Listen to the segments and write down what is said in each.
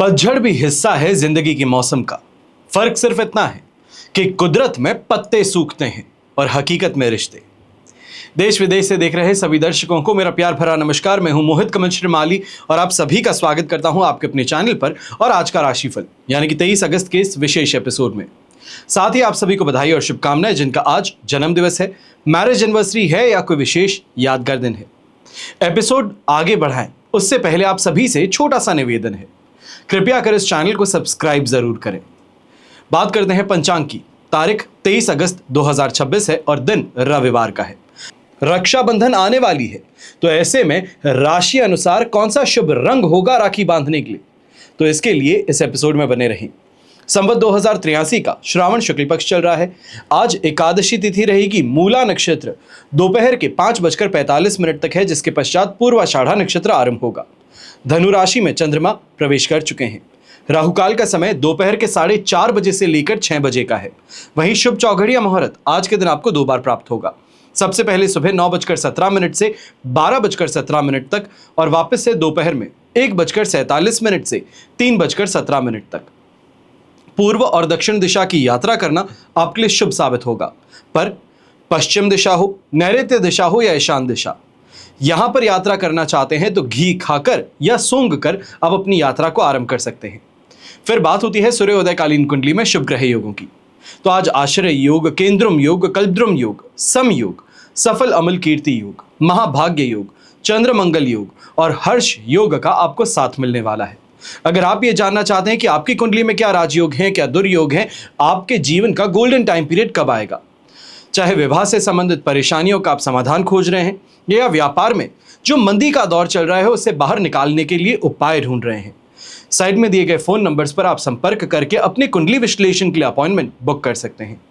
पतझड़ भी हिस्सा है जिंदगी के मौसम का। फर्क सिर्फ इतना है कि कुदरत में पत्ते सूखते हैं और हकीकत में रिश्ते। देश विदेश से देख रहे सभी दर्शकों को मेरा प्यार भरा नमस्कार। मैं हूं मोहित कमल श्रीमाली और आप सभी का स्वागत करता हूं आपके अपने चैनल पर और आज का राशिफल यानी कि 23 अगस्त के इस विशेष एपिसोड में। साथ ही आप सभी को बधाई और शुभकामनाएं जिनका आज जन्म दिवस है, मैरिज एनिवर्सरी है या कोई विशेष यादगार दिन है। एपिसोड आगे बढ़ाएं उससे पहले आप सभी से छोटा सा निवेदन है, कृपया कर इस चैनल को सब्सक्राइब जरूर करें। बात करते हैं पंचांग की। तारीख 23 अगस्त 2026 है और दिन रविवार का है। रक्षाबंधन आने वाली है, तो ऐसे में राशि अनुसार कौन सा शुभ रंग होगा राखी बांधने के लिए, तो इसके लिए इस एपिसोड में बने रहें। संवत 2083 का श्रावण शुक्ल पक्ष चल रहा है। आज एकादशी तिथि रहेगी। मूला नक्षत्र दोपहर के 5:45 तक है, जिसके पश्चात पूर्वाषाढ़ा नक्षत्र आरंभ होगा। धनु राशि में चंद्रमा प्रवेश कर चुके हैं। राहुकाल का समय दोपहर के 4:30 बजे से लेकर 6 बजे का है। वहीं शुभ चौघड़िया मुहूर्त आज के दिन आपको 2 बार प्राप्त होगा। सबसे पहले सुबह 9:17 से 12:17 तक और वापस से दोपहर में 1:47 से 3:17 तक। पूर्व और दक्षिण दिशा की यात्रा करना आपके लिए शुभ साबित होगा, पर पश्चिम दिशा हो, नैऋत्य दिशा हो या ईशान दिशा, यहां पर यात्रा करना चाहते हैं तो घी खाकर या सूंघ कर आप अपनी यात्रा को आरंभ कर सकते हैं। फिर बात होती है सूर्योदयकालीन कुंडली में शुभ ग्रह योगों की। तो आज आश्रय योग, केंद्रुम योग, कल्पद्रुम योग, सम योग, सफल अमल कीर्ति योग, महाभाग्य योग, चंद्रमंगल योग और हर्ष योग का आपको साथ मिलने वाला है। अगर आप ये जानना चाहते हैं कि आपकी कुंडली में क्या राजयोग हैं, क्या दुर्योग हैं, आपके जीवन का गोल्डन टाइम पीरियड कब आएगा, चाहे विवाह से संबंधित परेशानियों का आप समाधान खोज रहे हैं या व्यापार में जो मंदी का दौर चल रहा है उससे बाहर निकालने के लिए उपाय ढूंढ रहे हैं, साइड में दिए गए फोन नंबर्स पर आप संपर्क करके अपनी कुंडली विश्लेषण के लिए अपॉइंटमेंट बुक कर सकते हैं।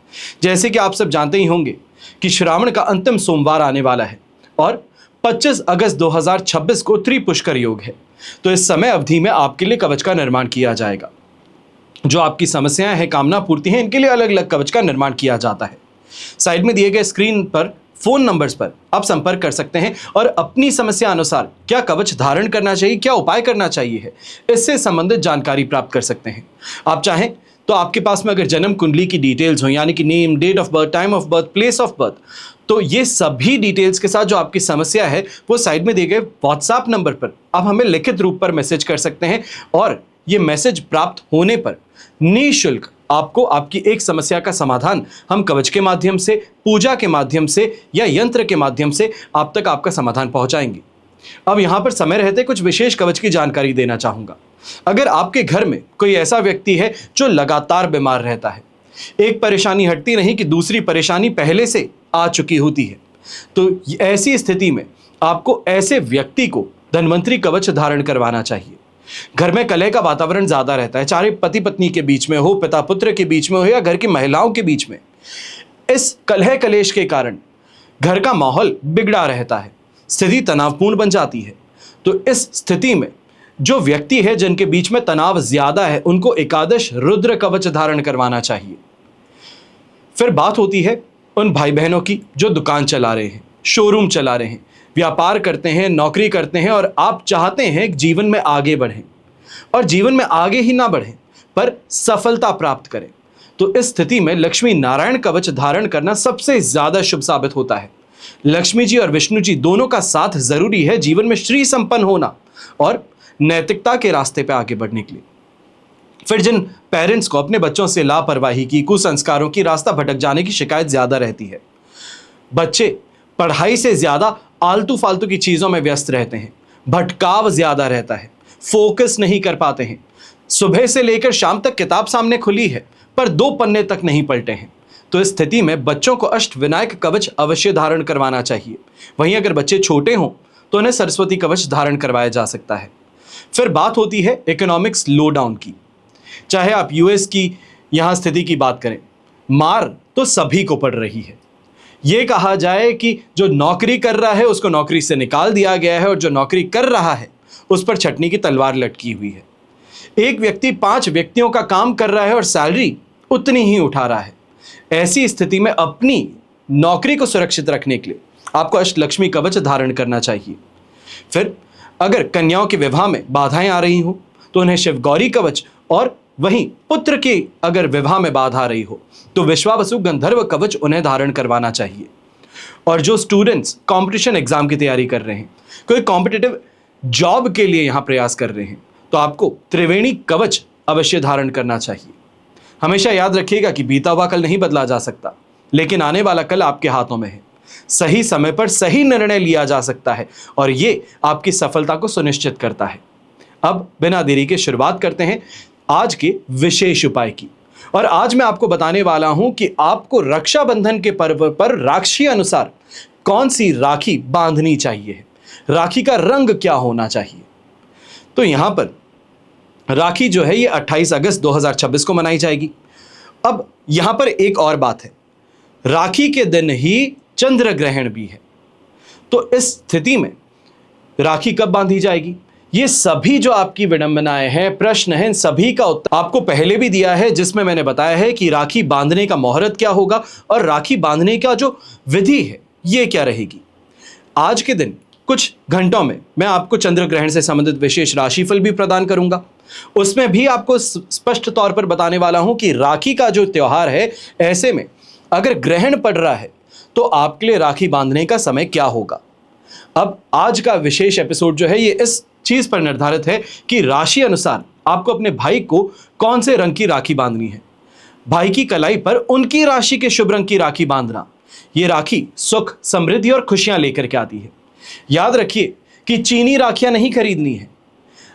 जैसे कि आप सब जानते ही होंगे कि श्रावण का अंतिम सोमवार आने वाला है और 25 अगस्त 2026 को त्रिपुष्कर योग है। तो इस समय अवधि में आपके लिए कवच का निर्माण किया जाएगा। जो आपकी समस्याएं हैं, कामना पूर्ति है, इनके लिए अलग अलग कवच का निर्माण किया जाता है। साइड में दिए गए स्क्रीन पर फोन नंबर्स पर आप संपर्क कर सकते हैं और अपनी समस्या अनुसार क्या कवच धारण करना चाहिए, क्या उपाय करना चाहिए है, इससे संबंधित जानकारी प्राप्त कर सकते हैं। आप चाहें तो आपके पास में अगर जन्म कुंडली की डिटेल्स हो, यानी कि name, date of birth, time of birth, place of birth, तो ये सभी डिटेल्स के साथ जो आपकी समस्या है वो साइड में दिए गए व्हाट्सएप नंबर पर आप हमें लिखित रूप पर मैसेज कर सकते हैं और ये मैसेज प्राप्त होने पर निःशुल्क आपको आपकी एक समस्या का समाधान हम कवच के माध्यम से, पूजा के माध्यम से या यंत्र के माध्यम से आप तक आपका समाधान पहुंचाएंगे। अब यहां पर समय रहते कुछ विशेष कवच की जानकारी देना चाहूंगा। अगर आपके घर में कोई ऐसा व्यक्ति है जो लगातार बीमार रहता है, एक परेशानी हटती नहीं कि दूसरी परेशानी पहले से आ चुकी होती है, तो ऐसी स्थिति में आपको ऐसे व्यक्ति को धन्वंतरी कवच धारण करवाना चाहिए। घर में कलह का वातावरण ज्यादा रहता है, चाहे पति पत्नी के बीच में हो, पिता पुत्र के बीच में हो या घर की महिलाओं के बीच में। इस कलह कलेश के कारण घर का माहौल बिगड़ा रहता है, स्थिति तनावपूर्ण बन जाती है। तो इस स्थिति में जो व्यक्ति है जिनके बीच में तनाव ज्यादा है, उनको एकादश रुद्र कवच धारण करवाना चाहिए। फिर बात होती है उन भाई बहनों की जो दुकान चला रहे हैं, शोरूम चला रहे हैं, व्यापार करते हैं, नौकरी करते हैं और आप चाहते हैं कि जीवन में आगे बढ़ें और जीवन में आगे ही ना बढ़ें पर सफलता प्राप्त करें। तो इस स्थिति में लक्ष्मी नारायण कवच धारण करना सबसे ज्यादा शुभ साबित होता है। लक्ष्मी जी और विष्णु जी दोनों का साथ जरूरी है जीवन में श्री संपन्न होना और नैतिकता के रास्ते पर आगे बढ़ने के लिए। फिर जिन पेरेंट्स को अपने बच्चों से लापरवाही की, कुसंस्कारों की, रास्ता भटक जाने की शिकायत ज्यादा रहती है, बच्चे पढ़ाई से ज्यादा आलतू फालतू की चीजों में व्यस्त रहते हैं, भटकाव ज्यादा रहता है, फोकस नहीं कर पाते हैं, सुबह से लेकर शाम तक किताब सामने खुली है पर 2 पन्ने तक नहीं पलटे हैं, तो इस स्थिति में बच्चों को अष्ट विनायक कवच अवश्य धारण करवाना चाहिए। वहीं अगर बच्चे छोटे हों तो उन्हें सरस्वती कवच धारण करवाया जा सकता है। फिर बात होती है इकोनॉमिक स्लो डाउन की। चाहे आप यूएस की यहां स्थिति की बात करें, मार तो सभी को पड़ रही है। यह कहा जाए कि जो नौकरी कर रहा है उसको नौकरी से निकाल दिया गया है और जो नौकरी कर रहा है उस पर छटनी की तलवार लटकी हुई है। एक व्यक्ति 5 व्यक्तियों का काम कर रहा है और सैलरी उतनी ही उठा रहा है। ऐसी स्थिति में अपनी नौकरी को सुरक्षित रखने के लिए आपको अष्टलक्ष्मी कवच धारण करना चाहिए। फिर अगर कन्याओं के विवाह में बाधाएं आ रही हो तो उन्हें शिव गौरी कवच, और वहीं पुत्र की अगर विवाह में बाधा आ रही हो तो विश्वावसु गंधर्व कवच उन्हें धारण करवाना चाहिए। और जो स्टूडेंट्स कंपटीशन एग्जाम की तैयारी कर रहे हैं, कोई कॉम्पिटिटिव जॉब के लिए यहां प्रयास कर रहे हैं, तो आपको त्रिवेणी कवच अवश्य धारण करना चाहिए। हमेशा याद रखिएगा कि बीता हुआ कल नहीं बदला जा सकता, लेकिन आने वाला कल आपके हाथों में है। सही समय पर सही निर्णय लिया जा सकता है और ये आपकी सफलता को सुनिश्चित करता है। अब बिना देरी के शुरुआत करते हैं आज के विशेष उपाय की। और आज मैं आपको बताने वाला हूं कि आपको रक्षाबंधन के पर्व पर राशि अनुसार कौन सी राखी बांधनी चाहिए, राखी का रंग क्या होना चाहिए। तो यहां पर राखी जो है ये 28 अगस्त 2026 को मनाई जाएगी। अब यहां पर एक और बात है, राखी के दिन ही चंद्र ग्रहण भी है, तो इस स्थिति में राखी कब बांधी जाएगी, ये सभी जो आपकी विडंबनाएं हैं, प्रश्न हैं, इन सभी का उत्तर आपको पहले भी दिया है, जिसमें मैंने बताया है कि राखी बांधने का मुहूर्त क्या होगा और राखी बांधने का जो विधि है ये क्या रहेगी। आज के दिन कुछ घंटों में मैं आपको चंद्र ग्रहण से संबंधित विशेष राशिफल भी प्रदान करूंगा। उसमें भी आपको स्पष्ट तौर पर बताने वाला हूं कि राखी का जो त्योहार है, ऐसे में अगर ग्रहण पड़ रहा है तो आपके लिए राखी बांधने का समय क्या होगा। अब आज का विशेष एपिसोड जो है ये इस चीज पर निर्धारित है कि राशि अनुसार आपको अपने भाई को कौन से रंग की राखी बांधनी है। भाई की कलाई पर उनकी राशि के शुभ रंग की राखी बांधना, ये राखी सुख, समृद्धि और खुशियां लेकर के आती है। याद रखिए कि चीनी राखियां नहीं खरीदनी है।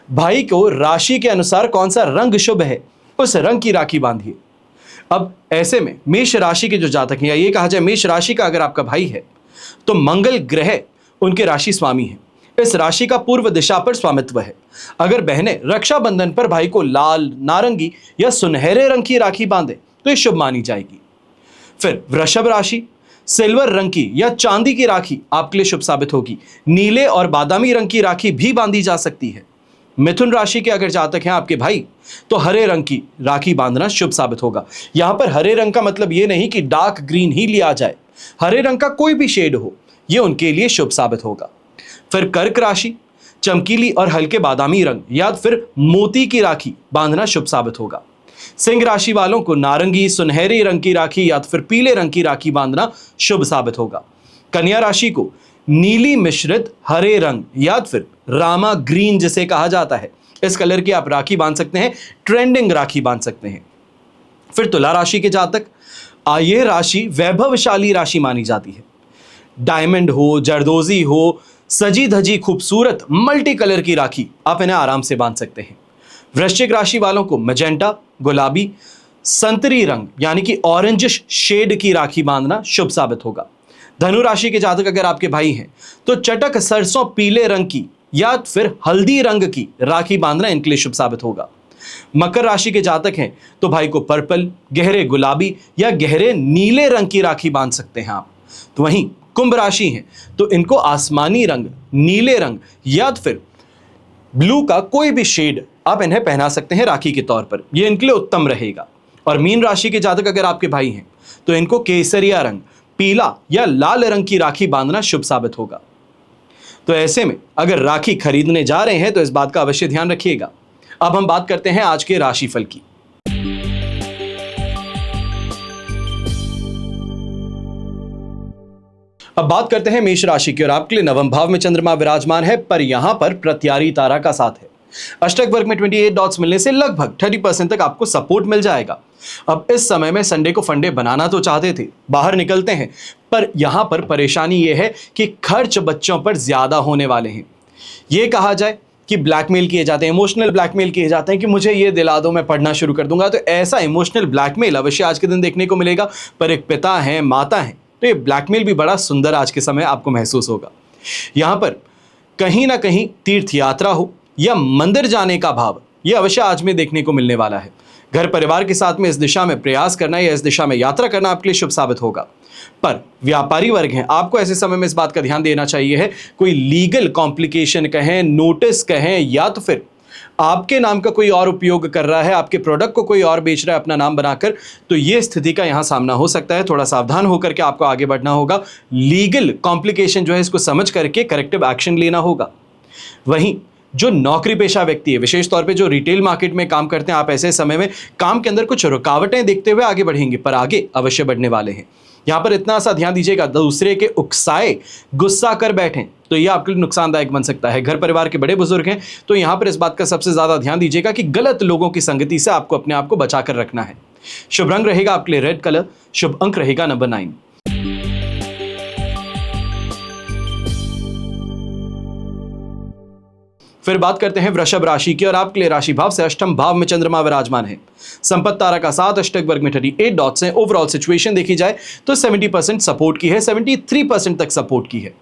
भाई को राशि के अनुसार कौन सा रंग शुभ है, उस रंग की राखी बांधिए। अब ऐसे में मेष राशि के जो जातक हैं, या ये कहा जाए मेष राशि का अगर आपका भाई है, तो मंगल ग्रह उनके राशि स्वामी है। इस राशि का पूर्व दिशा पर स्वामित्व है। अगर बहनें रक्षाबंधन पर भाई को लाल, नारंगी या सुनहरे रंग की राखी बांधे तो ये शुभ मानी जाएगी। फिर वृषभ राशि, सिल्वर रंग की या चांदी की राखी आपके लिए शुभ साबित होगी। नीले और बादामी रंग की राखी भी बांधी जा सकती है। मिथुन राशि के अगर जातक हैं आपके भाई, तो हरे रंग की राखी बांधना शुभ साबित होगा। यहां पर हरे रंग का मतलब यह नहीं कि डार्क ग्रीन ही लिया जाए, हरे रंग का कोई भी शेड हो, यह उनके लिए शुभ साबित होगा। फिर कर्क राशि, चमकीली और हल्के बादामी रंग या फिर मोती की राखी बांधना शुभ साबित होगा। सिंह राशि वालों को नारंगी, सुनहरे रंग की राखी या फिर पीले रंग की राखी बांधना शुभ साबित होगा। कन्या राशि को नीली मिश्रित हरे रंग या फिर रामा ग्रीन जिसे कहा जाता है, इस कलर की आप राखी बांध सकते हैं, ट्रेंडिंग राखी बांध सकते हैं। फिर तुला राशि के जातक, यह राशि वैभवशाली राशि मानी जाती है। डायमंड हो, जरदोजी हो, सजी धजी खूबसूरत मल्टी कलर की राखी आप इन्हें आराम से बांध सकते हैं। वृश्चिक राशि वालों को मजेंटा, गुलाबी, संतरी रंग यानी कि ऑरेंजिश शेड की राखी बांधना शुभ साबित होगा। धनु राशि के जातक अगर आपके भाई हैं, तो चटक सरसों पीले रंग की या फिर हल्दी रंग की राखी बांधना इनके लिए शुभ साबित होगा। मकर राशि के जातक हैं तो भाई को पर्पल, गहरे गुलाबी या गहरे नीले रंग की राखी बांध सकते हैं आप। तो वहीं कुंभ राशि हैं तो इनको आसमानी रंग, नीले रंग या फिर ब्लू का कोई भी शेड आप इन्हें पहना सकते हैं राखी के तौर पर, यह इनके लिए उत्तम रहेगा। और मीन राशि के जातक अगर आपके भाई हैं तो इनको केसरिया रंग, पीला या लाल रंग की राखी बांधना शुभ साबित होगा। तो ऐसे में अगर राखी खरीदने जा रहे हैं तो इस बात का अवश्य ध्यान रखिएगा। अब हम बात करते हैं आज के राशिफल की। अब बात करते हैं मेष राशि की, और आपके लिए नवम भाव में चंद्रमा विराजमान है, पर यहां पर प्रत्यारी तारा का साथ है। अष्टक वर्ग में 28 डॉट्स मिलने से लगभग 30% तक आपको सपोर्ट मिल जाएगा। अब इस समय में संडे को फंडे बनाना तो चाहते थे, बाहर निकलते हैं, पर यहां पर परेशानी यह है कि खर्च बच्चों पर ज्यादा होने वाले हैं। यह कहा जाए कि ब्लैकमेल किए जाते हैं, इमोशनल ब्लैकमेल किए जाते हैं कि मुझे ये दिला दो, मैं पढ़ना शुरू कर दूंगा। तो ऐसा इमोशनल ब्लैकमेल अवश्य आज के दिन देखने को मिलेगा। पर एक पिता हैं, माता हैं, तो ये ब्लैकमेल भी बड़ा सुंदर आज के समय आपको महसूस होगा। यहां पर कहीं ना कहीं तीर्थ यात्रा हो या मंदिर जाने का भाव, ये अवश्य आज में देखने को मिलने वाला है। घर परिवार के साथ में इस दिशा में प्रयास करना या इस दिशा में यात्रा करना आपके लिए शुभ साबित होगा। पर व्यापारी वर्ग हैं, आपको ऐसे समय में इस बात का ध्यान देना चाहिए है, कोई लीगल कॉम्प्लिकेशन कहें, नोटिस कहें, या तो फिर आपके नाम का कोई और उपयोग कर रहा है, आपके प्रोडक्ट को कोई और बेच रहा है अपना नाम बनाकर, तो ये स्थिति का यहां सामना हो सकता है। थोड़ा सावधान होकर के आपको आगे बढ़ना होगा। लीगल कॉम्प्लिकेशन जो है इसको समझ करके करेक्टिव एक्शन लेना होगा। वहीं जो नौकरी पेशा व्यक्ति है, विशेष तौर पे जो रिटेल मार्केट में काम करते हैं, आप ऐसे समय में काम के अंदर कुछ रुकावटें देखते हुए आगे बढ़ेंगे, पर आगे अवश्य बढ़ने वाले हैं। यहां पर इतना सा ध्यान दीजिएगा, दूसरे के उकसाए गुस्सा कर बैठें तो यह आपके लिए नुकसानदायक बन सकता है। घर परिवार के बड़े बुजुर्ग हैं तो यहां पर इस बात का सबसे ज्यादा ध्यान दीजिएगा कि गलत लोगों की संगति से आपको अपने आप को बचाकर रखना है। शुभ रंग रहेगा आपके लिए रेड कलर, शुभ अंक रहेगा नंबर 9। फिर बात करते हैं वृषभ राशि की, और आपके लिए राशि भाव से अष्टम भाव में चंद्रमा विराजमान है। संपत्ति तारा का 7 अष्टक वर्ग में 38 डॉट्स हैं। ओवरऑल सिचुएशन देखी जाए तो 70% सपोर्ट की है, 73% तक सपोर्ट की है।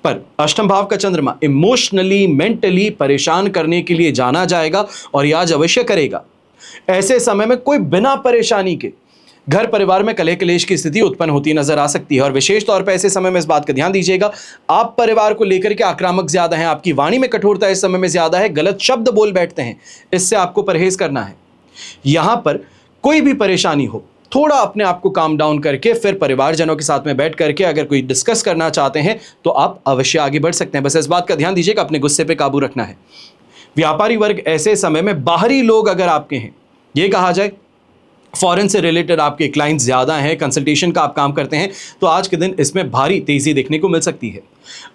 पर अष्टम भाव का चंद्रमा इमोशनली मेंटली परेशान करने के लिए जाना जाएगा और यह आज अवश्य करेगा। ऐसे समय में कोई बिना परेशानी के घर परिवार में कलह क्लेश की स्थिति उत्पन्न होती नजर आ सकती है। और विशेष तौर पर ऐसे समय में इस बात का ध्यान दीजिएगा, आप परिवार को लेकर के आक्रामक ज्यादा हैं, आपकी वाणी में कठोरता इस समय में ज्यादा है, गलत शब्द बोल बैठते हैं, इससे आपको परहेज करना है। यहां पर कोई भी परेशानी हो, थोड़ा अपने आप को काम डाउन करके फिर परिवारजनों के साथ में बैठ करके अगर कोई डिस्कस करना चाहते हैं तो आप अवश्य आगे बढ़ सकते हैं। बस इस बात का ध्यान दीजिएगा, अपने गुस्से पे काबू रखना है। व्यापारी वर्ग ऐसे समय में बाहरी लोग अगर आपके हैं, ये कहा जाए फॉरेन से रिलेटेड आपके क्लाइंट्स ज़्यादा हैं, कंसल्टेशन का आप काम करते हैं, तो आज के दिन इसमें भारी तेज़ी देखने को मिल सकती है।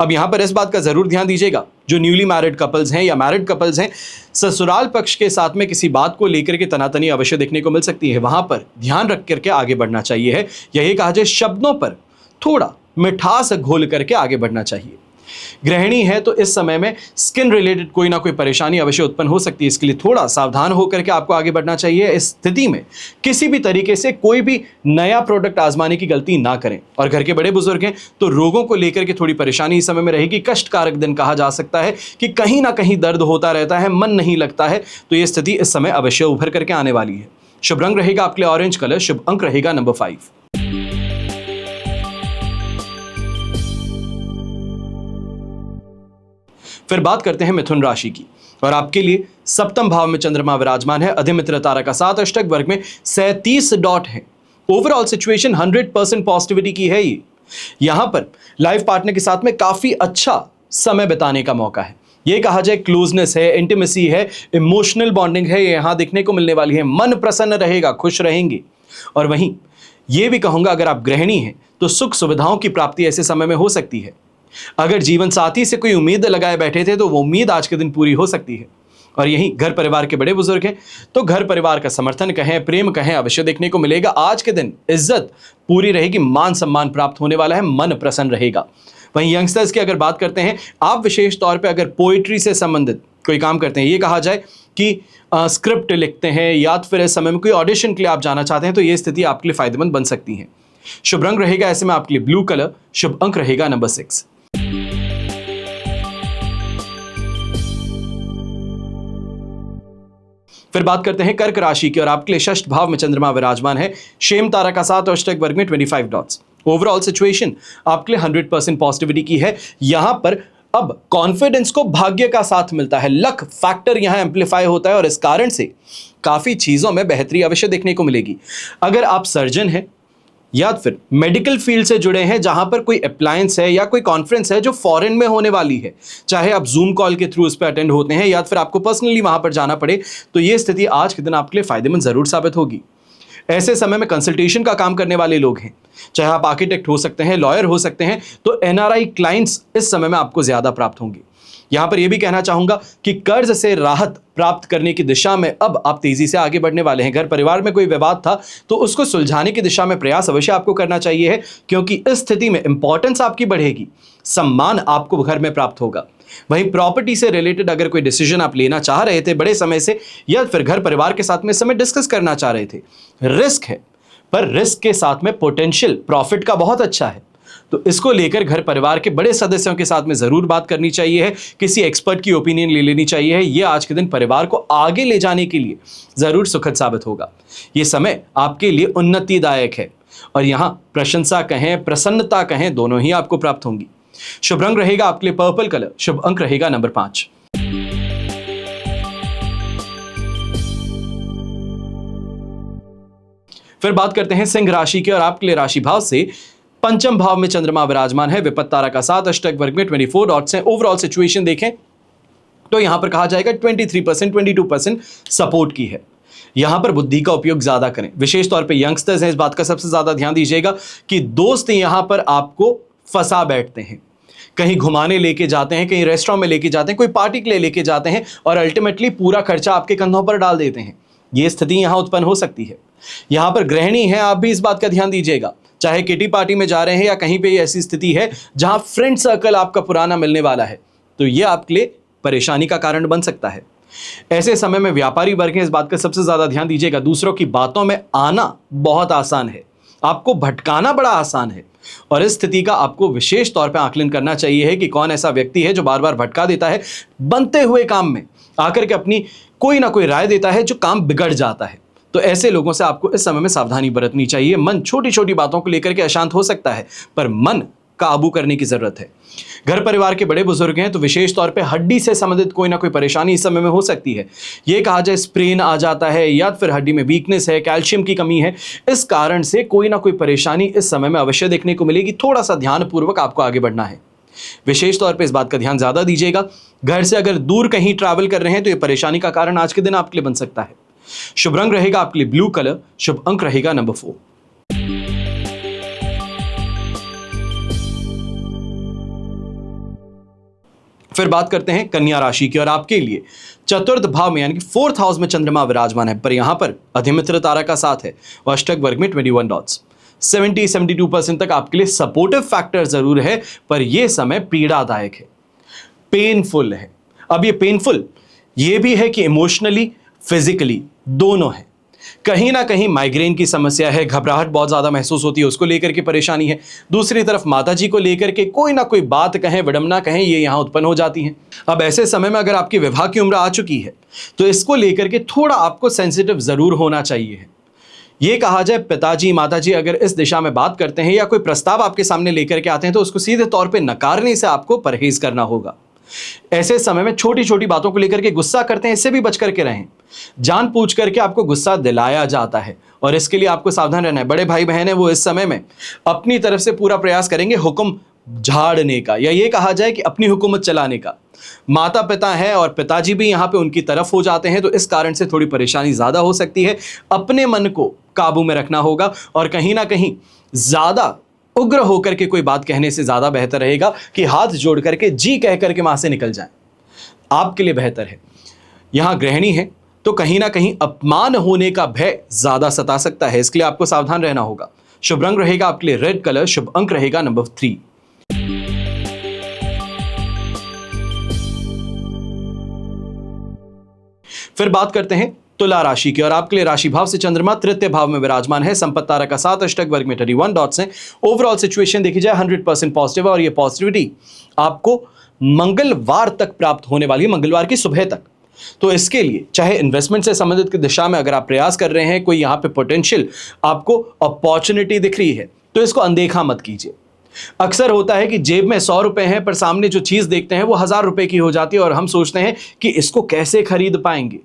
अब यहाँ पर इस बात का ज़रूर ध्यान दीजिएगा, जो न्यूली मैरिड कपल्स हैं या मैरिड कपल्स हैं, ससुराल पक्ष के साथ में किसी बात को लेकर के तनातनी अवश्य देखने को मिल सकती है। वहाँ पर ध्यान रख करके आगे बढ़ना चाहिए है। यही कहा जाए शब्दों पर थोड़ा मिठास घोल करके आगे बढ़ना चाहिए। गृहिणी है तो इस समय में स्किन रिलेटेड कोई ना कोई परेशानी अवश्य उत्पन्न हो सकती है, इसके लिए थोड़ा सावधान होकर के आपको आगे बढ़ना चाहिए। इस स्थिति में किसी भी तरीके से कोई भी नया प्रोडक्ट आजमाने की गलती ना करें। और घर के बड़े बुजुर्ग हैं तो रोगों को लेकर के थोड़ी परेशानी इस समय में रहेगी। कष्टकारक दिन कहा जा सकता है कि कहीं ना कहीं दर्द होता रहता है, मन नहीं लगता है, तो यह स्थिति इस समय अवश्य उभर करके आने वाली है। शुभ रंग रहेगा आपके लिए ऑरेंज कलर, शुभ अंक रहेगा नंबर 5। फिर बात करते हैं मिथुन राशि की, और आपके लिए सप्तम भाव में चंद्रमा विराजमान है। अधिमित्र तारा का 7 अष्टक वर्ग में 37 डॉट है। ओवरऑल सिचुएशन 100% पॉजिटिविटी की है। ये यहां पर लाइफ पार्टनर के साथ में काफी अच्छा समय बिताने का मौका है। ये कहा जाए क्लोजनेस है, इंटीमेसी है, इमोशनल बॉन्डिंग है, यहां देखने को मिलने वाली है। मन प्रसन्न रहेगा, खुश रहेंगे। और वहीं ये भी कहूंगा, अगर आप गृहिणी हैं तो सुख सुविधाओं की प्राप्ति ऐसे समय में हो सकती है। अगर जीवन साथी से कोई उम्मीद लगाए बैठे थे तो वो उम्मीद आज के दिन पूरी हो सकती है। और यहीं घर परिवार के बड़े बुजुर्ग हैं तो घर परिवार का समर्थन कहें, प्रेम कहें, अवश्य देखने को मिलेगा। आज के दिन इज्जत पूरी रहेगी, मान सम्मान प्राप्त होने वाला है, मन प्रसन्न रहेगा। वहीं यंगस्टर्स की अगर बात करते हैं, आप विशेष तौर पे अगर पोइट्री से संबंधित कोई काम करते हैं, ये कहा जाए कि स्क्रिप्ट लिखते हैं या फिर इस समय में कोई ऑडिशन के लिए आप जाना चाहते हैं, तो ये स्थिति आपके लिए फायदेमंद बन सकती है। शुभ रंग रहेगा ऐसे में आपके लिए ब्लू कलर, शुभ अंक रहेगा नंबर 6। फिर बात करते हैं कर्क राशि की, और आपके लिए षष्ठ भाव में चंद्रमा विराजमान है। शेम तारा का 7 अष्टक वर्ग में 25 डॉट्स। ओवरऑल सिचुएशन आपके लिए 100% पॉजिटिविटी की है। यहां पर अब कॉन्फिडेंस को भाग्य का साथ मिलता है, लक फैक्टर यहां एम्पलीफाई होता है और इस कारण से काफी चीजों में बेहतरी अवश्य देखने को मिलेगी। अगर आप सर्जन हैं या फिर मेडिकल फील्ड से जुड़े हैं, जहां पर कोई अप्लायंस है या कोई कॉन्फ्रेंस है जो फॉरेन में होने वाली है, चाहे आप जूम कॉल के थ्रू उस पर अटेंड होते हैं या फिर आपको पर्सनली वहां पर जाना पड़े, तो ये स्थिति आज के दिन आपके लिए फायदेमंद जरूर साबित होगी। ऐसे समय में कंसल्टेशन का काम करने वाले लोग हैं, चाहे आप आर्किटेक्ट हो सकते हैं, लॉयर हो सकते हैं, तो एनआरआई क्लाइंट्स इस समय में आपको ज्यादा प्राप्त होंगे। यहां पर यह भी कहना चाहूंगा कि कर्ज से राहत प्राप्त करने की दिशा में अब आप तेजी से आगे बढ़ने वाले हैं। घर परिवार में कोई विवाद था तो उसको सुलझाने की दिशा में प्रयास अवश्य आपको करना चाहिए है, क्योंकि इस स्थिति में इंपॉर्टेंस आपकी बढ़ेगी, सम्मान आपको घर में प्राप्त होगा। वहीं प्रॉपर्टी से रिलेटेड अगर कोई डिसीजन आप लेना चाह रहे थे बड़े समय से, या फिर घर परिवार के साथ में इस समय डिस्कस करना चाह रहे थे, रिस्क है, पर रिस्क के साथ में पोटेंशियल प्रॉफिट का बहुत अच्छा है, तो इसको लेकर घर परिवार के बड़े सदस्यों के साथ में जरूर बात करनी चाहिए है, किसी एक्सपर्ट की ओपिनियन ले लेनी चाहिए है। ये आज के दिन परिवार को आगे ले जाने के लिए जरूर सुखद साबित होगा। ये समय आपके लिए उन्नतिदायक है और यहां प्रशंसा कहें, प्रसन्नता कहें, दोनों ही आपको प्राप्त होंगी। शुभ रंग रहेगा आपके लिए पर्पल कलर, शुभ अंक रहेगा नंबर 5। फिर बात करते हैं सिंह राशि की, और आपके लिए राशि भाव से पंचम भाव में चंद्रमा विराजमान है। विपत्त तारा का 7 अष्टक वर्ग में 24 डॉट्स हैं। ओवरऑल सिचुएशन देखें तो यहां पर कहा जाएगा 23%, 22% सपोर्ट की है। यहां पर बुद्धि का उपयोग ज्यादा करें, विशेष तौर पे यंगस्टर्स हैं, इस बात का सबसे ज्यादा ध्यान दीजिएगा कि दोस्त यहां पर आपको फंसा बैठते हैं, कहीं घुमाने लेके जाते हैं, कहीं रेस्टोरेंट में लेके जाते हैं, कोई पार्टी के लिए लेके जाते हैं और अल्टीमेटली पूरा खर्चा आपके कंधों पर डाल देते हैं। यह स्थिति यहां उत्पन्न हो सकती है। यहां पर गृहिणी है, आप भी इस बात का ध्यान दीजिएगा, चाहे किटी पार्टी में जा रहे हैं या कहीं पे ऐसी स्थिति है जहां फ्रेंड सर्कल आपका पुराना मिलने वाला है, तो यह आपके लिए परेशानी का कारण बन सकता है। ऐसे समय में व्यापारी वर्ग है, इस बात का सबसे ज्यादा ध्यान दीजिएगा, दूसरों की बातों में आना बहुत आसान है, आपको भटकाना बड़ा आसान है और इस स्थिति का आपको विशेष तौर पर आकलन करना चाहिए है कि कौन ऐसा व्यक्ति है जो बार बार भटका देता है, बनते हुए काम में आकर के अपनी कोई ना कोई राय देता है जो काम बिगड़ जाता है। तो ऐसे लोगों से आपको इस समय में सावधानी बरतनी चाहिए। मन छोटी छोटी बातों को लेकर के अशांत हो सकता है, पर मन काबू करने की जरूरत है। घर परिवार के बड़े बुजुर्ग हैं तो विशेष तौर पे हड्डी से संबंधित कोई ना कोई परेशानी इस समय में हो सकती है। ये कहा जाए स्प्रेन आ जाता है या फिर हड्डी में वीकनेस है, कैल्शियम की कमी है, इस कारण से कोई ना कोई परेशानी इस समय में अवश्य देखने को मिलेगी। थोड़ा सा ध्यानपूर्वक आपको आगे बढ़ना है। विशेष तौर पे इस बात का ध्यान ज्यादा दीजिएगा। घर से अगर दूर कहीं ट्रैवल कर रहे हैं तो ये परेशानी का कारण आज के दिन आपके लिए बन सकता है। शुभ रंग रहेगा आपके लिए ब्लू कलर, शुभ अंक रहेगा नंबर 4। फिर बात करते हैं कन्या राशि की और आपके लिए चतुर्थ भाव में यानी कि 4th हाउस में चंद्रमा विराजमान है, पर यहां पर अधिमित्र तारा का साथ है और अष्टक वर्ग में 21 डॉट्स। 70-72% तक आपके लिए सपोर्टिव फैक्टर जरूर है, पर यह समय पीड़ादायक है, पेनफुल है। अब ये पेनफुल ये भी है कि इमोशनली फिजिकली दोनों है। कहीं ना कहीं माइग्रेन की समस्या है, घबराहट बहुत ज्यादा महसूस होती है, उसको लेकर के परेशानी है। दूसरी तरफ माताजी को लेकर के कोई ना कोई बात कहें, विडंबना कहें, ये यहां उत्पन्न हो जाती है। अब ऐसे समय में अगर आपकी विवाह की उम्र आ चुकी है तो इसको लेकर के थोड़ा आपको सेंसिटिव जरूर होना चाहिए है। ये कहा जाए पिताजी माताजी अगर इस दिशा में बात करते हैं या कोई प्रस्ताव आपके सामने लेकर के आते हैं तो उसको सीधे तौर पे नकारने से आपको परहेज करना होगा। ऐसे समय में छोटी छोटी बातों को लेकर के गुस्सा करते हैं, इससे भी बच करके रहें। जानबूझ करके आपको गुस्सा दिलाया जाता है और इसके लिए आपको सावधान रहना है। बड़े भाई बहन है वो इस समय में अपनी तरफ से पूरा प्रयास करेंगे हुक्म झाड़ने का, या ये कहा जाए कि अपनी हुकूमत चलाने का। माता पिता है और पिताजी भी यहां पे उनकी तरफ हो जाते हैं, तो इस कारण से थोड़ी परेशानी ज्यादा हो सकती है। अपने मन को काबू में रखना होगा और कहीं ना कहीं ज्यादा उग्र होकर के कोई बात कहने से ज्यादा बेहतर रहेगा कि हाथ जोड़ करके जी कह करके वहां से निकल जाएं, आपके लिए बेहतर है। यहां गृहिणी है तो कहीं ना कहीं अपमान होने का भय ज्यादा सता सकता है, इसके लिए आपको सावधान रहना होगा। शुभ रंग रहेगा आपके लिए रेड कलर, शुभ अंक रहेगा नंबर 3। फिर बात करते हैं तुला राशि की और आपके लिए राशि भाव से चंद्रमा तृतीय भाव में विराजमान है, संपत्ति तारा का साथ, अष्टक वर्ग में 31 डॉट्स हैं। ओवरऑल सिचुएशन देखी जाए 100% पॉजिटिव है और ये पॉजिटिविटी आपको मंगलवार तक प्राप्त होने वाली है, मंगलवार की सुबह तक। तो इसके लिए चाहे इन्वेस्टमेंट से संबंधित की दिशा में अगर आप प्रयास कर रहे हैं, कोई यहां पे पोटेंशियल आपको अपॉर्चुनिटी दिख रही है तो इसको अनदेखा मत कीजिए। अक्सर होता है कि जेब में 100 रुपए हैं पर सामने जो चीज देखते हैं वो 1000 रुपए की हो जाती है और हम सोचते हैं कि इसको कैसे खरीद पाएंगे।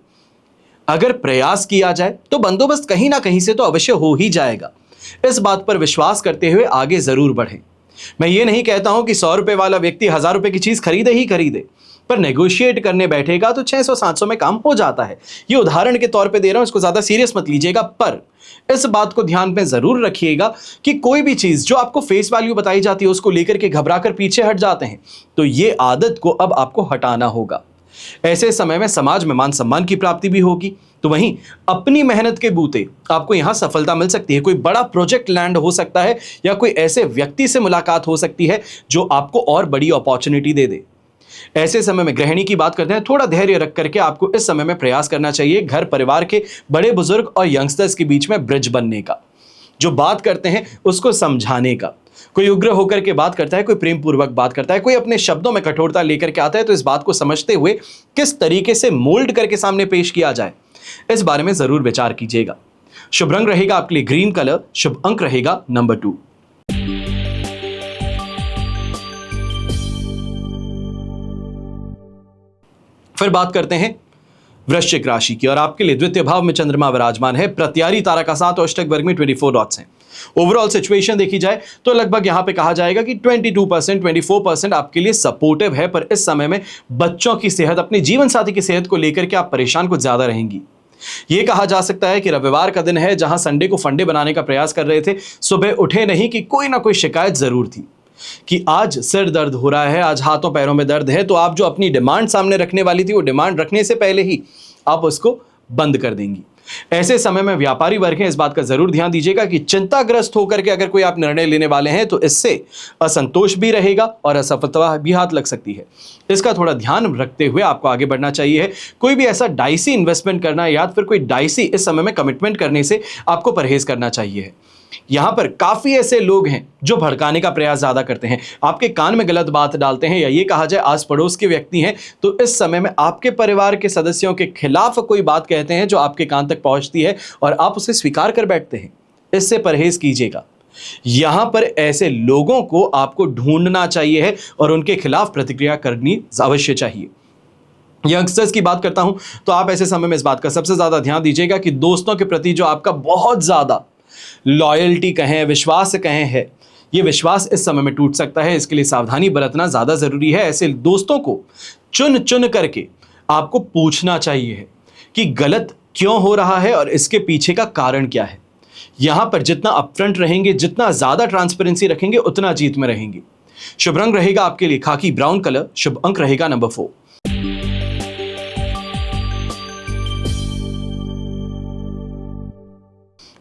अगर प्रयास किया जाए तो बंदोबस्त कहीं ना कहीं से तो अवश्य हो ही जाएगा। इस बात पर विश्वास करते हुए आगे जरूर बढ़ें। मैं ये नहीं कहता हूं कि 100 रुपए वाला व्यक्ति 1000 रुपए की चीज खरीदे ही खरीदे, पर नेगोशिएट करने बैठेगा तो 600-700 में काम हो जाता है। ये उदाहरण के तौर पे दे रहा हूं, इसको ज्यादा सीरियस मत लीजिएगा, पर इस बात को ध्यान में जरूर रखिएगा कि कोई भी चीज जो आपको फेस वैल्यू बताई जाती है उसको लेकर के घबरा कर पीछे हट जाते हैं, तो ये आदत को अब आपको हटाना होगा। ऐसे समय में समाज में मान सम्मान की प्राप्ति भी होगी, तो वहीं अपनी मेहनत के बूते आपको यहां सफलता मिल सकती है। कोई बड़ा प्रोजेक्ट लैंड हो सकता है या कोई ऐसे व्यक्ति से मुलाकात हो सकती है जो आपको और बड़ी अपॉर्चुनिटी दे दे। ऐसे समय में गृहिणी की बात करते हैं, थोड़ा धैर्य रख करके आपको इस समय में प्रयास करना चाहिए घर परिवार के बड़े बुजुर्ग और यंगस्टर्स के बीच में ब्रिज बनने का, जो बात करते हैं उसको समझाने का। कोई उग्र होकर के बात करता है, कोई प्रेम पूर्वक बात करता है, कोई अपने शब्दों में कठोरता लेकर के आता है, तो इस बात को समझते हुए किस तरीके से मोल्ड करके सामने पेश किया जाए इस बारे में जरूर विचार कीजिएगा। शुभ रंग रहेगा आपके लिए ग्रीन कलर, शुभ अंक रहेगा नंबर 2। फिर बात करते हैं वृश्चिक राशि की, और आपके लिए द्वितीय भाव में चंद्रमा विराजमान है, प्रत्यारी तारा का साथ और अष्टक वर्ग में 24 डॉट्स हैं। ओवरऑल सिचुएशन देखी जाए तो लगभग यहां पे कहा जाएगा कि 22% 24% आपके लिए सपोर्टिव है, पर इस समय में बच्चों की सेहत, अपने जीवन साथी की सेहत को लेकर के आप परेशान कुछ ज्यादा रहेंगी। यह कहा जा सकता है कि रविवार का दिन है, जहां संडे को फंडे बनाने का प्रयास कर रहे थे, सुबह उठे नहीं कि कोई ना कोई शिकायत जरूर थी कि आज सिर दर्द हो रहा है, आज हाथों पैरों में दर्द है, तो आप जो अपनी डिमांड सामने रखने वाली थी वो डिमांड रखने से पहले ही आप उसको बंद कर देंगी। ऐसे समय में व्यापारी वर्ग है, इस बात का जरूर ध्यान दीजिएगा कि चिंताग्रस्त होकर के अगर कोई आप निर्णय लेने वाले हैं तो इससे असंतोष भी रहेगा और असफलता भी हाथ लग सकती है। इसका थोड़ा ध्यान रखते हुए आपको आगे बढ़ना चाहिए। कोई भी ऐसा डाइसी इन्वेस्टमेंट करना या फिर कोई डाइसी इस समय में कमिटमेंट करने से आपको परहेज करना चाहिए। यहां पर काफी ऐसे लोग हैं जो भड़काने का प्रयास ज्यादा करते हैं, आपके कान में गलत बात डालते हैं, या ये कहा जाए आस पड़ोस के व्यक्ति हैं तो इस समय में आपके परिवार के सदस्यों के खिलाफ कोई बात कहते हैं जो आपके कान तक पहुंचती है और आप उसे स्वीकार कर बैठते हैं। इससे परहेज कीजिएगा। यहां पर ऐसे लोगों को आपको ढूंढना चाहिए है और उनके खिलाफ प्रतिक्रिया करनी अवश्य चाहिए। यंगस्टर्स की बात करता हूं तो आप ऐसे समय में इस बात का सबसे ज्यादा ध्यान दीजिएगा कि दोस्तों के प्रति जो आपका बहुत ज्यादा लॉयल्टी कहें, विश्वास कहें है, ये विश्वास इस समय में टूट सकता है। इसके लिए सावधानी बरतना ज्यादा जरूरी है। ऐसे दोस्तों को चुन चुन करके आपको पूछना चाहिए है कि गलत क्यों हो रहा है और इसके पीछे का कारण क्या है। यहां पर जितना अपफ्रंट रहेंगे, जितना ज्यादा ट्रांसपेरेंसी रखेंगे, उतना जीत में रहेंगे। शुभ रंग रहेगा आपके लिए खाकी ब्राउन कलर, शुभ अंक रहेगा नंबर 4।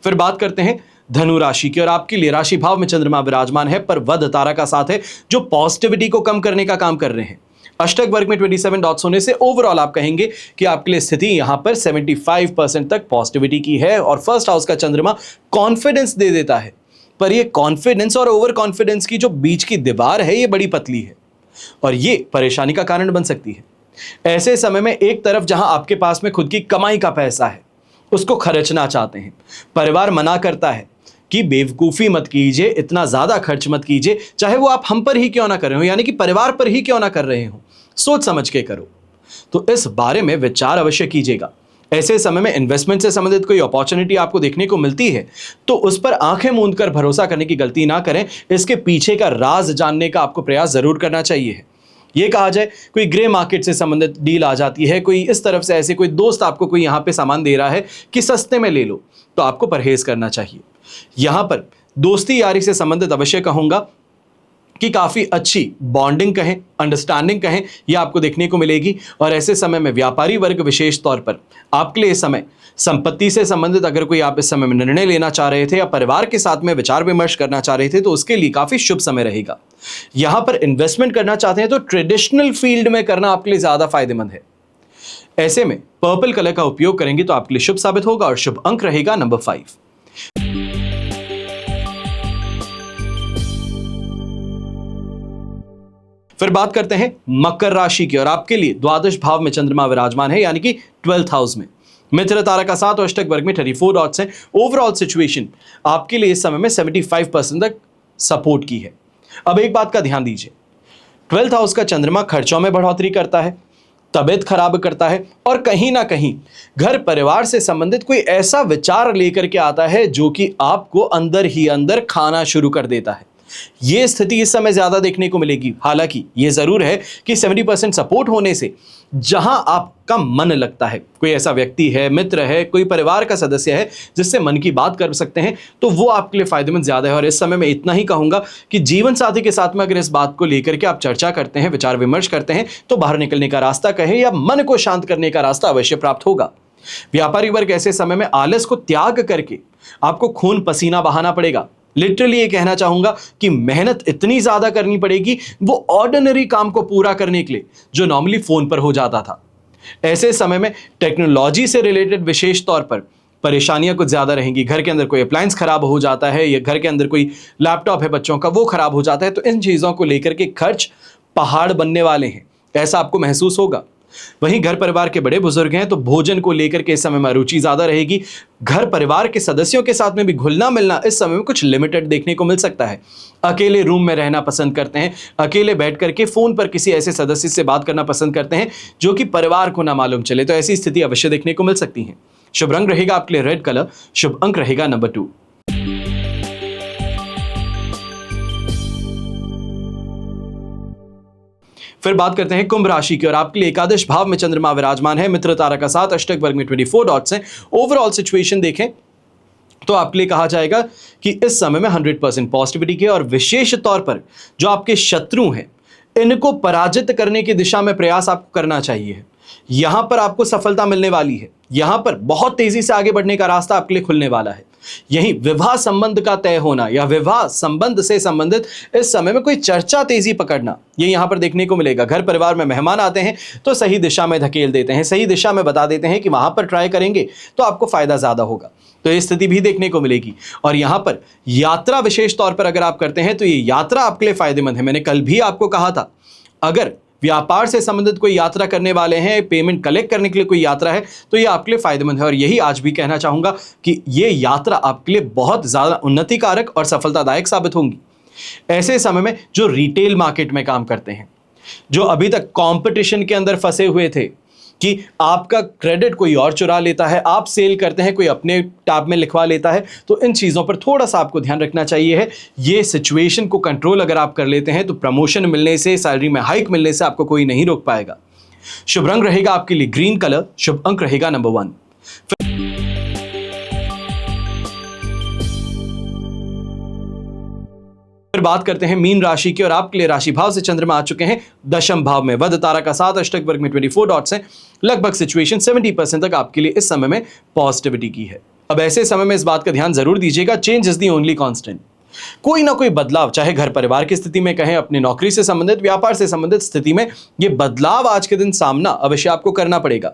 फिर बात करते हैं धनु राशि की, और आपके लिए राशि भाव में चंद्रमा विराजमान है, पर वध तारा का साथ है जो पॉजिटिविटी को कम करने का काम कर रहे हैं। अष्टक वर्ग में 27 डॉट्स होने से ओवरऑल आप कहेंगे कि आपके लिए स्थिति यहां पर 75% तक पॉजिटिविटी की है, और फर्स्ट हाउस का चंद्रमा कॉन्फिडेंस दे देता है। पर ये कॉन्फिडेंस और ओवर कॉन्फिडेंस की जो बीच की दीवार है ये बड़ी पतली है और ये परेशानी का कारण बन सकती है। ऐसे समय में एक तरफ जहां आपके पास में खुद की कमाई का पैसा है उसको खर्चना चाहते हैं, परिवार मना करता है कि बेवकूफ़ी मत कीजिए, इतना ज़्यादा खर्च मत कीजिए, चाहे वो आप हम पर ही क्यों ना कर रहे हो, यानी कि परिवार पर ही क्यों ना कर रहे हो, सोच समझ के करो। तो इस बारे में विचार अवश्य कीजिएगा। ऐसे समय में इन्वेस्टमेंट से संबंधित कोई अपॉर्चुनिटी आपको देखने को मिलती है तो उस पर आंखें मूंद कर भरोसा करने की गलती ना करें। इसके पीछे का राज जानने का आपको प्रयास जरूर करना चाहिए। ये कहा जाए कोई ग्रे मार्केट से संबंधित डील आ जाती है, कोई इस तरफ से ऐसे कोई दोस्त आपको कोई यहाँ पे सामान दे रहा है कि सस्ते में ले लो, तो आपको परहेज करना चाहिए। यहाँ पर दोस्ती यारी से संबंधित अवश्य कहूँगा कि काफ़ी अच्छी बॉन्डिंग कहें, अंडरस्टैंडिंग कहें, यह आपको देखने को मिलेगी। और ऐसे समय में व्यापारी वर्ग विशेष तौर पर आपके लिए इस समय संपत्ति से संबंधित अगर कोई आप इस समय में निर्णय लेना चाह रहे थे या परिवार के साथ में विचार विमर्श करना चाह रहे थे तो उसके लिए काफ़ी शुभ समय रहेगा। यहाँ पर इन्वेस्टमेंट करना चाहते हैं तो ट्रेडिशनल फील्ड में करना आपके लिए ज़्यादा फायदेमंद है। ऐसे में पर्पल कलर का उपयोग करेंगे तो आपके लिए शुभ साबित होगा और शुभ अंक रहेगा नंबर 5। फिर बात करते हैं मकर राशि की, और आपके लिए द्वादश भाव में चंद्रमा विराजमान है, यानी कि 12th हाउस में। मित्र तारा का साथ और अष्टक वर्ग में 34 डॉट्स हैं। ओवरऑल सिचुएशन आपके लिए इस समय में 75% तक सपोर्ट की है। अब एक बात का ध्यान दीजिए, 12th हाउस का चंद्रमा खर्चों में बढ़ोतरी करता है, तबीयत खराब करता है और कहीं ना कहीं घर परिवार से संबंधित कोई ऐसा विचार लेकर के आता है जो कि आपको अंदर ही अंदर खाना शुरू कर देता है। ये स्थिति इस समय ज्यादा देखने को मिलेगी। हालांकि ये जरूर है कि 70% सपोर्ट होने से जहां आपका मन लगता है, कोई ऐसा व्यक्ति है, मित्र है, कोई परिवार का सदस्य है जिससे मन की बात कर सकते हैं, तो वो आपके लिए फायदेमंद ज्यादा है। और इस समय मैं इतना ही कहूंगा कि जीवन साथी के साथ में अगर इस बात को लेकर के आप चर्चा करते हैं, विचार विमर्श करते हैं, तो बाहर निकलने का रास्ता कहें या मन को शांत करने का रास्ता अवश्य प्राप्त होगा। व्यापारी वर्ग ऐसे समय में आलस को त्याग करके आपको खून पसीना बहाना पड़ेगा। लिटरली ये कहना चाहूंगा कि मेहनत इतनी ज्यादा करनी पड़ेगी वो ऑर्डिनरी काम को पूरा करने के लिए जो नॉर्मली फोन पर हो जाता था। ऐसे समय में टेक्नोलॉजी से रिलेटेड विशेष तौर पर परेशानियां कुछ ज्यादा रहेंगी। घर के अंदर कोई अप्लायंस खराब हो जाता है या घर के अंदर कोई लैपटॉप है बच्चों का वो खराब हो जाता है, तो इन चीजों को लेकर के खर्च पहाड़ बनने वाले हैं, ऐसा आपको महसूस होगा। वहीं घर परिवार के बड़े बुजुर्ग हैं तो भोजन को लेकर के इस समय में रुचि ज्यादा रहेगी। घर परिवार के सदस्यों के साथ में भी घुलना मिलना इस समय में कुछ लिमिटेड देखने को मिल सकता है। अकेले रूम में रहना पसंद करते हैं, अकेले बैठ करके फोन पर किसी ऐसे सदस्य से बात करना पसंद करते हैं जो कि परिवार को ना मालूम चले, तो ऐसी स्थिति अवश्य देखने को मिल सकती है। शुभ रंग रहेगा आपके लिए रेड कलर, शुभ अंक रहेगा नंबर 2। फिर बात करते हैं कुंभ राशि की और आपके लिए एकादश भाव में चंद्रमा विराजमान है, मित्र तारा का साथ, अष्टक वर्ग में 24 डॉट्स हैं। ओवरऑल सिचुएशन देखें तो आपके लिए कहा जाएगा कि इस समय में 100% पॉजिटिविटी के और विशेष तौर पर जो आपके शत्रु हैं इनको पराजित करने की दिशा में प्रयास आपको करना चाहिए। यहां पर आपको सफलता मिलने वाली है, यहां पर बहुत तेजी से आगे बढ़ने का रास्ता आपके लिए खुलने वाला है। यही विवाह संबंध का तय होना या विवाह संबंध से संबंधित इस समय में कोई चर्चा तेजी पकड़ना, ये यहां पर देखने को मिलेगा। घर परिवार में मेहमान आते हैं तो सही दिशा में धकेल देते हैं, सही दिशा में बता देते हैं कि वहां पर ट्राई करेंगे तो आपको फायदा ज्यादा होगा, तो ये स्थिति भी देखने को मिलेगी। और यहां पर यात्रा विशेष तौर पर अगर आप करते हैं तो ये यात्रा आपके लिए फायदेमंद है। मैंने कल भी आपको कहा था, अगर व्यापार से संबंधित कोई यात्रा करने वाले हैं, पेमेंट कलेक्ट करने के लिए कोई यात्रा है, तो ये आपके लिए फायदेमंद है। और यही आज भी कहना चाहूंगा कि ये यात्रा आपके लिए बहुत ज्यादा उन्नतिकारक और सफलतादायक साबित होंगी। ऐसे समय में जो रिटेल मार्केट में काम करते हैं, जो अभी तक कंपटीशन के अंदर फंसे हुए थे कि आपका क्रेडिट कोई और चुरा लेता है, आप सेल करते हैं कोई अपने टैब में लिखवा लेता है, तो इन चीज़ों पर थोड़ा सा आपको ध्यान रखना चाहिए है। ये सिचुएशन को कंट्रोल अगर आप कर लेते हैं तो प्रमोशन मिलने से, सैलरी में हाइक मिलने से आपको कोई नहीं रोक पाएगा। शुभ रंग रहेगा आपके लिए ग्रीन कलर, शुभ अंक रहेगा नंबर 1। फिर बात करते हैं मीन राशि की और आपके लिए राशि भाव से चंद्रमा आ चुके हैं दशम भाव में, वध तारा का साथ, अष्टक वर्ग में 24 डॉट्स हैं। लगभग सिचुएशन 70% तक आपके लिए इस समय में पॉजिटिविटी की है। अब ऐसे समय में इस बात का ध्यान जरूर दीजिएगा, change is the only constant. कोई ना कोई बदलाव, चाहे घर परिवार की स्थिति में कहें, अपनी नौकरी से संबंधित, व्यापार से संबंधित स्थिति में, ये बदलाव आज के दिन सामना अवश्य आपको करना पड़ेगा।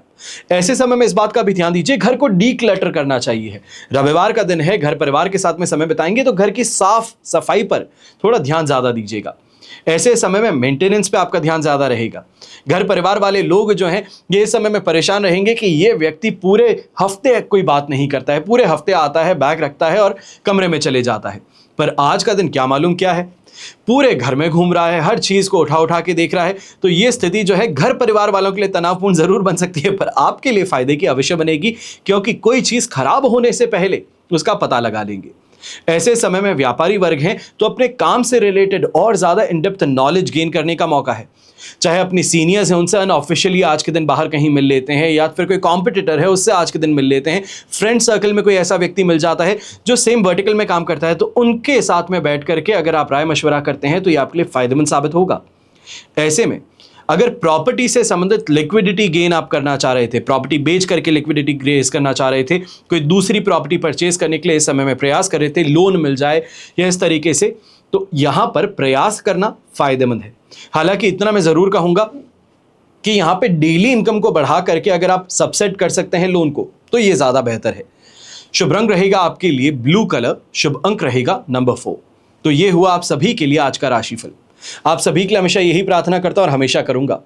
ऐसे समय में इस बात का भी ध्यान दीजिए, घर को डीक्लटर करना चाहिए। रविवार का दिन है, घर परिवार के साथ में समय बिताएंगे तो घर की साफ सफाई पर थोड़ा ध्यान ज्यादा दीजिएगा। ऐसे समय में मेंटेनेंस पे आपका ध्यान ज्यादा रहेगा। घर परिवार वाले लोग जो हैं ये इस समय में परेशान रहेंगे कि ये व्यक्ति पूरे हफ्ते कोई बात नहीं करता है, पूरे हफ्ते आता है, बैग रखता है और कमरे में चले जाता है, पर आज का दिन क्या मालूम क्या है, पूरे घर में घूम रहा है, हर चीज को उठा उठा के देख रहा है। तो ये स्थिति जो है घर परिवार वालों के लिए तनावपूर्ण जरूर बन सकती है, पर आपके लिए फायदे की अवश्य बनेगी, क्योंकि कोई चीज खराब होने से पहले उसका पता लगा लेंगे। ऐसे समय में व्यापारी वर्ग हैं तो अपने काम से रिलेटेड और ज्यादा इन डेप्थ नॉलेज गेन करने का मौका है। चाहे अपनी सीनियर्स हैं उनसे अनऑफिशियली आज के दिन बाहर कहीं मिल लेते हैं, या फिर कोई कॉम्पिटिटर है उससे आज के दिन मिल लेते हैं। फ्रेंड सर्कल में कोई ऐसा व्यक्ति मिल जाता है जो सेम वर्टिकल में काम करता है, तो उनके साथ में बैठ करके अगर आप राय मशवरा करते हैं तो ये आपके लिए फायदेमंद साबित होगा। ऐसे में अगर प्रॉपर्टी से संबंधित लिक्विडिटी गेन आप करना चाह रहे थे, प्रॉपर्टी बेच करके लिक्विडिटी ग्रेस करना चाह रहे थे, कोई दूसरी प्रॉपर्टी परचेज करने के लिए इस समय में प्रयास कर रहे थे, लोन मिल जाए या इस तरीके से, तो यहां पर प्रयास करना फायदेमंद है। हालांकि इतना मैं जरूर कहूंगा कि यहां पे डेली इनकम को बढ़ा करके अगर आप सबसेट कर सकते हैं लोन को तो ये ज्यादा बेहतर है। शुभ रंग रहेगा आपके लिए ब्लू कलर, शुभ अंक रहेगा नंबर 4। तो ये हुआ आप सभी के लिए आज का राशिफल। आप सभी के लिए हमेशा यही प्रार्थना करता और हमेशा करूंगा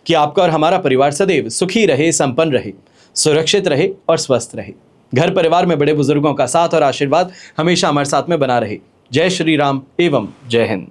कि आपका और हमारा परिवार सदैव सुखी रहे, संपन्न रहे, सुरक्षित रहे और स्वस्थ रहे। घर परिवार में बड़े बुजुर्गों का साथ और आशीर्वाद हमेशा हमारे साथ में बना रहे। जय श्री राम एवं जय हिंद।